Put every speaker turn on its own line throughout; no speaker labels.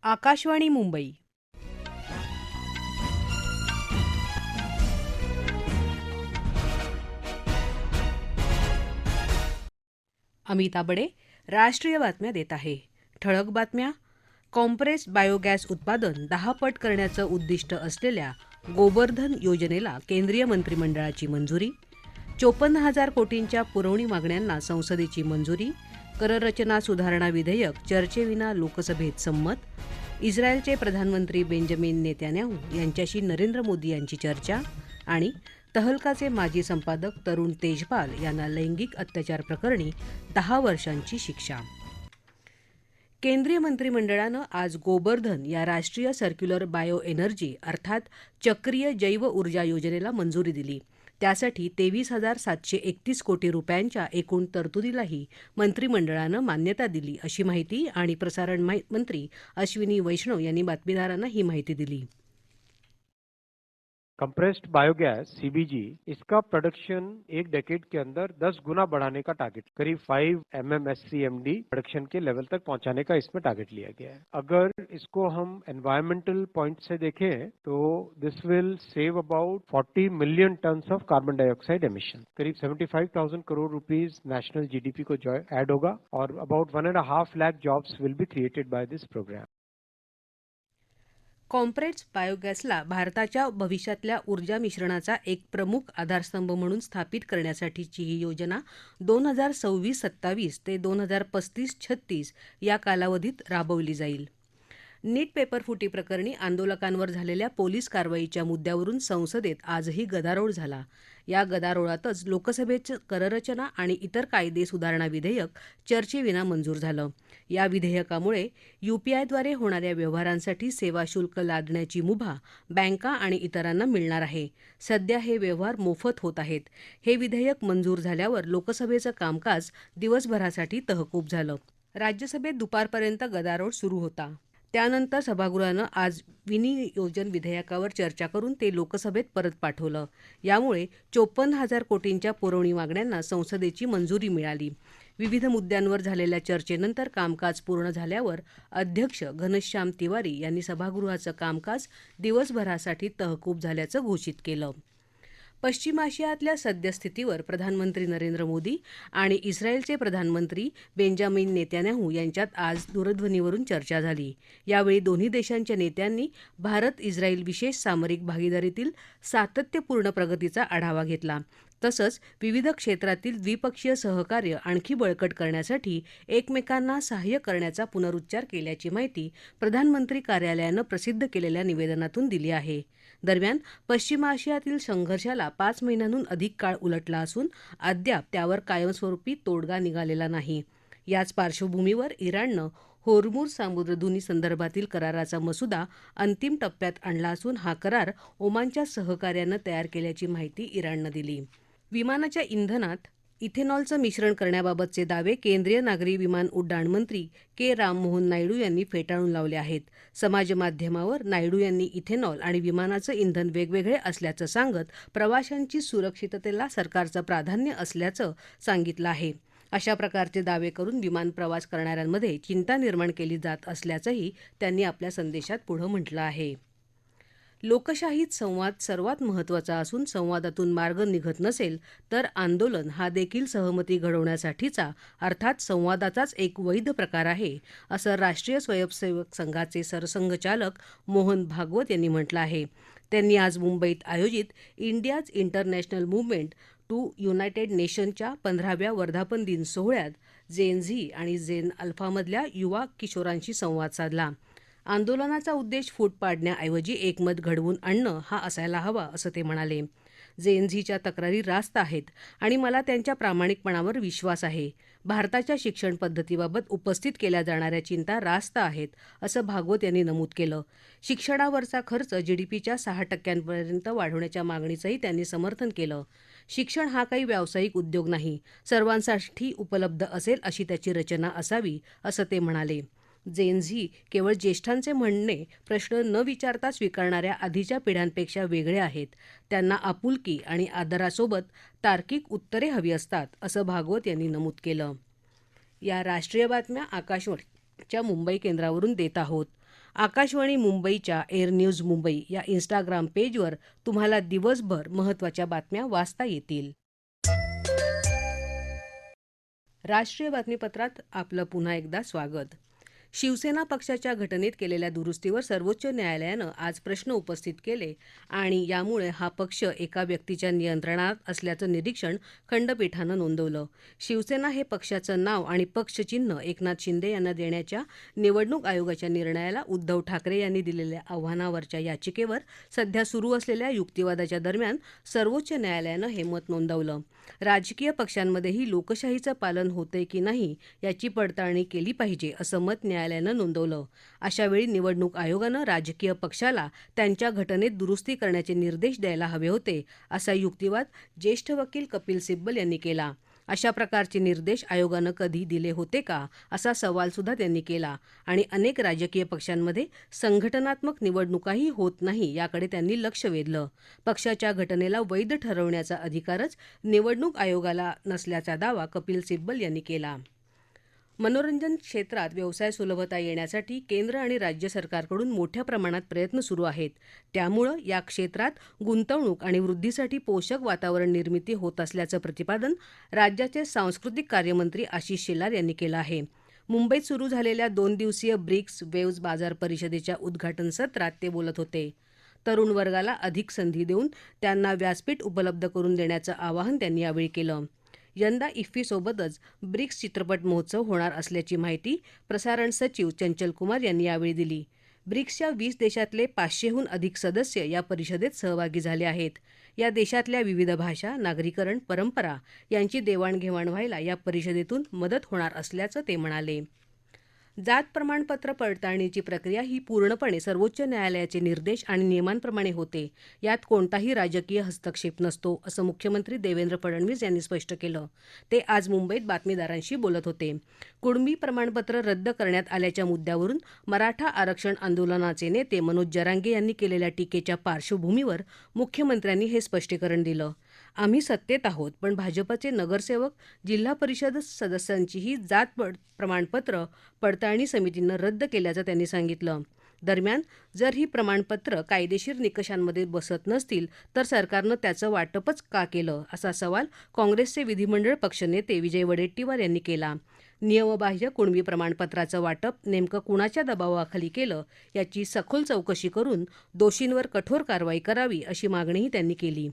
आकाशवाणी मुंबई. अमिता बडे राष्ट्रीय बातम्या देत आहे. ठळक बातम्या. कॉम्प्रेस्ड बायोगॅस उत्पादन 10 पट करण्याचं उद्दिष्ट असलेल्या गोबर्धन योजनेला केंद्रीय मंत्रिमंडळाची मंजुरी. 54,000 कोटींच्या पुरवणी मागण्यांना संसदेची मंजुरी. कररचना सुधारणा विधेयक चर्चेविना लोकसभेत संमत. इस्रायलचे प्रधानमंत्री बेंजामिन नेतान्याहू यांच्याशी नरेंद्र मोदी यांची चर्चा. आणि तहलकाचे माजी संपादक तरुण तेजपाल यांना लैंगिक अत्याचार प्रकरणी 10 वर्षांची शिक्षा. केंद्रीय मंत्रिमंडळानं आज गोबर्धन या राष्ट्रीय सर्क्युलर बायो एनर्जी अर्थात चक्रीय जैव ऊर्जा योजनेला मंजुरी दिली. त्यासाठी 23,731 कोटी रुपयांच्या एकूण तरतुदीलाही मंत्रिमंडळानं मान्यता दिली, अशी माहिती आणि प्रसारण मंत्री अश्विनी वैष्णव यांनी बातमीदारांना ही माहिती दिली.
कंप्रेस्ड बायोगैस सीबीजी इसका प्रोडक्शन एक डेकेड के अंदर 10 गुना बढ़ाने का टारगेट, करीब 5 MMSCMD प्रोडक्शन के लेवल तक पहुंचाने का इसमें टारगेट लिया गया है. अगर इसको हम एनवायरमेंटल पॉइंट से देखें तो this will save about 40 million tons of carbon dioxide emission. करीब 75,000 करोड़ रुपीस नेशनल जीडीपी को ऐड होगा और about 1.5 lakh jobs will be created by this programme.
Compressed बायोगॅसला भारताच्या भविष्यातल्या ऊर्जा मिश्रणाचा एक प्रमुख आधारस्तंभ म्हणून स्थापित करण्यासाठीची ही योजना 2026-27 ते 2035-36 या कालावधीत राबवली जाईल. नीट पेपरफुटी प्रकरणी आंदोलकांवर झालेल्या पोलीस कारवाईच्या मुद्द्यावरून संसदेत आजही गदारोळ झाला. या गदारोळातच लोकसभेचं कररचना आणि इतर कायदे सुधारणा विधेयक चर्चेविना मंजूर झालं. या विधेयकामुळे यूपीआयद्वारे होणाऱ्या व्यवहारांसाठी सेवा शुल्क लादण्याची मुभा बँका आणि इतरांना मिळणार आहे. सध्या हे व्यवहार मोफत होत आहेत. हे विधेयक मंजूर झाल्यावर लोकसभेचं कामकाज दिवसभरासाठी तहकूब झालं. राज्यसभेत दुपारपर्यंत गदारोळ सुरू होता. त्यानंतर सभागृहानं आज विनियोजन विधेयकावर चर्चा करून ते लोकसभेत परत पाठवलं. यामुळे 54,000 कोटींच्या पुरवणी मागण्यांना संसदेची मंजुरी मिळाली. विविध मुद्द्यांवर झालेल्या चर्चेनंतर कामकाज पूर्ण झाल्यावर अध्यक्ष घनश्याम तिवारी यांनी सभागृहाचं कामकाज दिवसभरासाठी तहकूब झाल्याचं घोषित केलं. पश्चिम आशियातल्या सद्यस्थितीवर प्रधानमंत्री नरेंद्र मोदी आणि इस्रायलचे प्रधानमंत्री बेंजामिन नेतान्याहू यांच्यात आज दूरध्वनीवरून चर्चा झाली. यावेळी दोन्ही देशांच्या नेत्यांनी भारत इस्रायल विशेष सामरिक भागीदारीतील सातत्यपूर्ण प्रगतीचा आढावा घेतला. तसंच विविध क्षेत्रातील द्विपक्षीय सहकार्य आणखी बळकट करण्यासाठी एकमेकांना सहाय्य करण्याचा पुनरुच्चार केल्याची माहिती प्रधानमंत्री कार्यालयानं प्रसिद्ध केलेल्या निवेदनातून दिली आहे. दरम्यान पश्चिम आशियातील संघर्षाला 5 महिन्यांहून अधिक काळ उलटला असून अद्याप त्यावर कायमस्वरूपी तोडगा निघालेला नाही. याच पार्श्वभूमीवर इराणनं होर्मुझ सामुद्रधुनी संदर्भातील कराराचा मसुदा अंतिम टप्प्यात आणला असून हा करार ओमानच्या सहकार्यानं तयार केल्याची माहिती इराणनं दिली. विमानाच्या इंधनात इथेनॉलचं मिश्रण करण्याबाबतचे दावे केंद्रीय नागरी विमान उड्डाण मंत्री के. राममोहन नायडू यांनी फेटाळून लावले आहेत. समाजमाध्यमावर नायडू यांनी इथेनॉल आणि विमानाचं इंधन वेगवेगळे असल्याचं सांगत प्रवाशांची सुरक्षिततेला सरकारचं प्राधान्य असल्याचं सांगितलं आहे. अशा प्रकारचे दावे करून विमान प्रवास करणाऱ्यांमध्ये चिंता निर्माण केली जात असल्याचंही त्यांनी आपल्या संदेशात पुढं म्हटलं आहे. लोकशाहीत संवाद सर्वात महत्त्वाचा असून संवादातून मार्ग निघत नसेल तर आंदोलन हा देखील सहमती घडवण्यासाठीचा अर्थात संवादाचाच एक वैध प्रकार आहे, असं राष्ट्रीय स्वयंसेवक संघाचे सरसंघचालक मोहन भागवत यांनी म्हटलं आहे. त्यांनी आज मुंबईत आयोजित India's international movement to united नेशनच्या 15व्या वर्धापन दिन सोहळ्यात जेन झी आणि जेन अल्फामधल्या युवा किशोरांशी संवाद साधला. आंदोलनाचा उद्देश फूट पाडण्याऐवजी एकमत घडवून आणणं हा असायला हवा, असं ते म्हणाले. जेन झीच्या तक्रारी रास्त आहेत आणि मला त्यांच्या प्रामाणिकपणावर विश्वास आहे. भारताच्या शिक्षण पद्धतीबाबत उपस्थित केल्या जाणाऱ्या चिंता रास्त आहेत, असं भागवत यांनी नमूद केलं. शिक्षणावरचा खर्च GDPच्या 6% वाढवण्याच्या मागणीचंही त्यांनी समर्थन केलं. शिक्षण हा काही व्यावसायिक उद्योग नाही, सर्वांसाठी उपलब्ध असेल अशी त्याची रचना असावी, असं ते म्हणाले. जेन झी केवळ ज्येष्ठांचे म्हणणे प्रश्न न विचारता स्वीकारणाऱ्या आधीच्या पिढ्यांपेक्षा वेगळे आहेत. त्यांना आपुलकी आणि आदरासोबत तार्किक उत्तरे हवी असतात, असं भागवत यांनी नमूद केलं. या राष्ट्रीय बातम्या आकाशवाणीच्या मुंबई केंद्रावरून देत आहोत. आकाशवाणी मुंबईच्या एअर न्यूज मुंबई या इंस्टाग्राम पेजवर तुम्हाला दिवसभर महत्त्वाच्या बातम्या वाचता येतील. राष्ट्रीय बातमीपत्रात आपलं पुन्हा एकदा स्वागत. शिवसेना पक्षाच्या घटनेत केलेल्या दुरुस्तीवर सर्वोच्च न्यायालयानं आज प्रश्न उपस्थित केले आणि यामुळे हा पक्ष एका व्यक्तीच्या नियंत्रणात असल्याचं निरीक्षण खंडपीठानं नोंदवलं. शिवसेना हे पक्षाचं नाव आणि पक्षचिन्ह एकनाथ शिंदे यांना देण्याच्या निवडणूक आयोगाच्या निर्णयाला उद्धव ठाकरे यांनी दिलेल्या आव्हानावरच्या याचिकेवर सध्या सुरू असलेल्या युक्तिवादाच्या दरम्यान सर्वोच्च न्यायालयानं हे मत नोंदवलं. राजकीय पक्षांमध्येही लोकशाहीचं पालन होतंय की नाही याची पडताळणी केली पाहिजे असं मत न्यायालयानं नोंदवलं. अशावेळी निवडणूक आयोगानं राजकीय पक्षाला त्यांच्या घटनेत दुरुस्ती करण्याचे निर्देश द्यायला हवे होते असा युक्तिवाद ज्येष्ठ वकील कपिल सिब्बल यांनी केला. अशा प्रकारचे निर्देश आयोगानं कधी दिले होते का असा सवालसुद्धा त्यांनी केला आणि अनेक राजकीय पक्षांमध्ये संघटनात्मक निवडणुकाही होत नाही याकडे त्यांनी लक्ष वेधलं. पक्षाच्या घटनेला वैध ठरवण्याचा अधिकारच निवडणूक आयोगाला नसल्याचा दावा कपिल सिब्बल यांनी केला. मनोरंजन क्षेत्रात व्यवसाय सुलभता येण्यासाठी केंद्र आणि राज्य सरकारकडून मोठ्या प्रमाणात प्रयत्न सुरू आहेत. त्यामुळं या क्षेत्रात गुंतवणूक आणि वृद्धीसाठी पोषक वातावरण निर्मिती होत असल्याचं प्रतिपादन राज्याचे सांस्कृतिक कार्यमंत्री आशिष शेलार यांनी केलं आहे. मुंबईत सुरू झालेल्या 2 दिवसीय ब्रिक्स वेव्ज बाजार परिषदेच्या उद्घाटन सत्रात ते बोलत होते. तरुण वर्गाला अधिक संधी देऊन त्यांना व्यासपीठ उपलब्ध करून देण्याचं आवाहन त्यांनी यावेळी केलं. यंदा इफ्फीसोबतच ब्रिक्स चित्रपट महोत्सव होणार असल्याची माहिती प्रसारण सचिव चंचल कुमार यांनी यावेळी दिली. ब्रिक्सच्या 20 देशातले 500हून अधिक सदस्य या परिषदेत सहभागी झाले आहेत. या देशातल्या विविध भाषा, नागरीकरण, परंपरा यांची देवाणघेवाण व्हायला या परिषदेतून मदत होणार असल्याचं ते म्हणाले. जात प्रमाणपत्र पडताळणीची प्रक्रिया ही पूर्णपणे सर्वोच्च न्यायालयाचे निर्देश आणि नियमांप्रमाणे होते. यात कोणताही राजकीय हस्तक्षेप नसतो असं मुख्यमंत्री देवेंद्र फडणवीस यांनी स्पष्ट केलं. ते आज मुंबईत बातमीदारांशी बोलत होते. कुणबी प्रमाणपत्र रद्द करण्यात आल्याच्या मुद्द्यावरून मराठा आरक्षण आंदोलनाचे नेते मनोज जरांगे यांनी केलेल्या टीकेच्या पार्श्वभूमीवर मुख्यमंत्र्यांनी हे स्पष्टीकरण दिलं. आम्ही सत्तेत आहोत, पण भाजपचे नगरसेवक, जिल्हा परिषद सदस्यांचीही जात प्रमाणपत्र पडताळणी समितीनं रद्द केल्याचं त्यांनी सांगितलं. दरम्यान जर ही प्रमाणपत्र कायदेशीर निकषांमध्ये बसत नसतील तर सरकारनं त्याचं वाटपच का केलं असा सवाल काँग्रेसचे विधिमंडळ पक्षनेते विजय वडेट्टीवार यांनी केला. नियमबाह्य कुणबी प्रमाणपत्राचं वाटप नेमकं कुणाच्या दबावाखाली केलं याची सखोल चौकशी करून दोषींवर कठोर कारवाई करावी अशी मागणीही त्यांनी केली.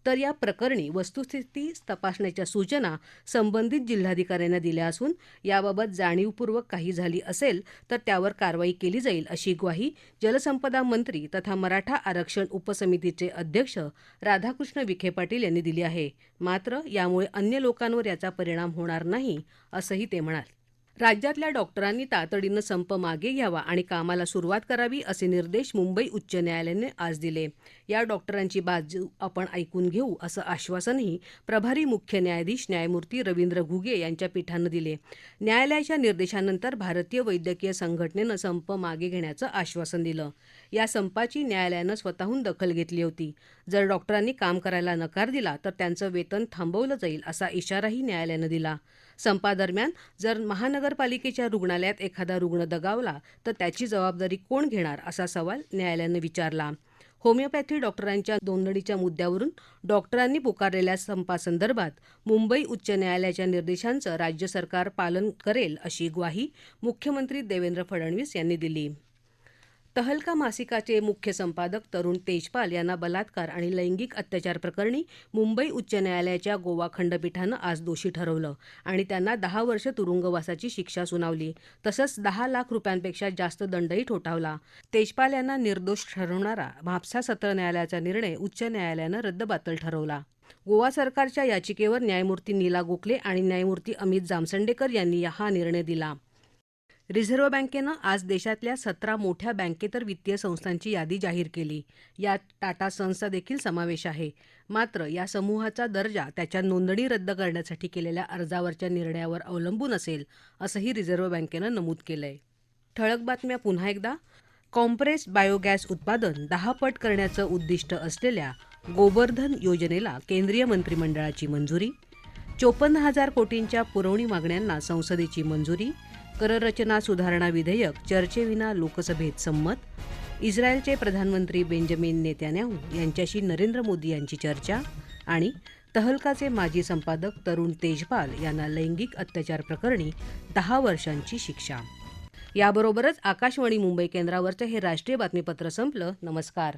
तर या प्रकरणी वस्तुस्थिती तपासण्याच्या सूचना संबंधित जिल्हाधिकाऱ्यांना दिल्या असून याबाबत जाणीवपूर्वक काही झाली असेल तर त्यावर कारवाई केली जाईल अशी ग्वाही जलसंपदा मंत्री तथा मराठा आरक्षण उपसमितीचे अध्यक्ष राधाकृष्ण विखे पाटील यांनी दिली आहे. मात्र यामुळे अन्य लोकांवर याचा परिणाम होणार नाही असंही ते म्हणाले. राज्यातल्या डॉक्टरांनी तातडीनं संप मागे घ्यावा आणि कामाला सुरुवात करावी असे निर्देश मुंबई उच्च न्यायालयाने आज दिले. या डॉक्टरांची बाजू आपण ऐकून घेऊ असं आश्वासनही प्रभारी मुख्य न्यायाधीश न्यायमूर्ती रवींद्र घुगे यांच्या पीठानं दिले. न्यायालयाच्या निर्देशानंतर भारतीय वैद्यकीय संघटनेनं संप मागे घेण्याचं आश्वासन दिलं. या संपाची न्यायालयानं स्वतःहून दखल घेतली होती. जर डॉक्टरांनी काम करायला नकार दिला तर त्यांचं वेतन थांबवलं जाईल असा इशाराही न्यायालयानं दिला. संपादरम्यान जर महानगरपालिकेच्या रुग्णालयात एखादा रुग्ण दगावला तर त्याची जबाबदारी कोण घेणार असा सवाल न्यायालयानं विचारला. होमिओपॅथी डॉक्टरांच्या नोंदणीच्या मुद्द्यावरून डॉक्टरांनी पुकारलेल्या संपासंदर्भात मुंबई उच्च न्यायालयाच्या निर्देशांचं राज्य सरकार पालन करेल अशी ग्वाही मुख्यमंत्री देवेंद्र फडणवीस यांनी दिली. तहलका मासिकाचे मुख्य संपादक तरुण तेजपाल यांना बलात्कार आणि लैंगिक अत्याचार प्रकरणी मुंबई उच्च न्यायालयाच्या गोवा खंडपीठानं आज दोषी ठरवलं आणि त्यांना 10 वर्ष तुरुंगवासाची शिक्षा सुनावली. तसंच 10 लाख रुपयांपेक्षा जास्त दंडही ठोठावला. तेजपाल यांना निर्दोष ठरवणारा म्हापसा सत्र न्यायालयाचा निर्णय उच्च न्यायालयानं रद्दबातल ठरवला. गोवा सरकारच्या याचिकेवर न्यायमूर्ती नीला गोखले आणि न्यायमूर्ती अमित जामसंडेकर यांनी हा निर्णय दिला. रिझर्व्ह बँकेनं आज देशातल्या 17 मोठ्या बँकेतर वित्तीय संस्थांची यादी जाहीर केली. यात टाटा सन्सचा देखील समावेश आहे. मात्र या समूहाचा दर्जा त्याच्या नोंदणी रद्द करण्यासाठी केलेल्या अर्जावरच्या निर्णयावर अवलंबून असेल असंही रिझर्व्ह बँकेनं नमूद केलंय. ठळक बातम्या पुन्हा एकदा. कॉम्प्रेस्ड बायोगॅस उत्पादन 10 पट करण्याचं उद्दिष्ट असलेल्या गोबर्धन योजनेला केंद्रीय मंत्रिमंडळाची मंजुरी. 54,000 कोटींच्या पुरवणी मागण्यांना संसदेची मंजुरी. कररचना सुधारणा विधेयक चर्चेविना लोकसभेत संमत, इस्रायलचे प्रधानमंत्री बेंजामिन नेतान्याहू यांच्याशी नरेंद्र मोदी यांची चर्चा आणि तहलकाचे माजी संपादक तरुण तेजपाल यांना लैंगिक अत्याचार प्रकरणी 10 वर्षांची शिक्षा. याबरोबरच आकाशवाणी मुंबई केंद्रावरचं हे राष्ट्रीय बातमीपत्र संपलं. नमस्कार.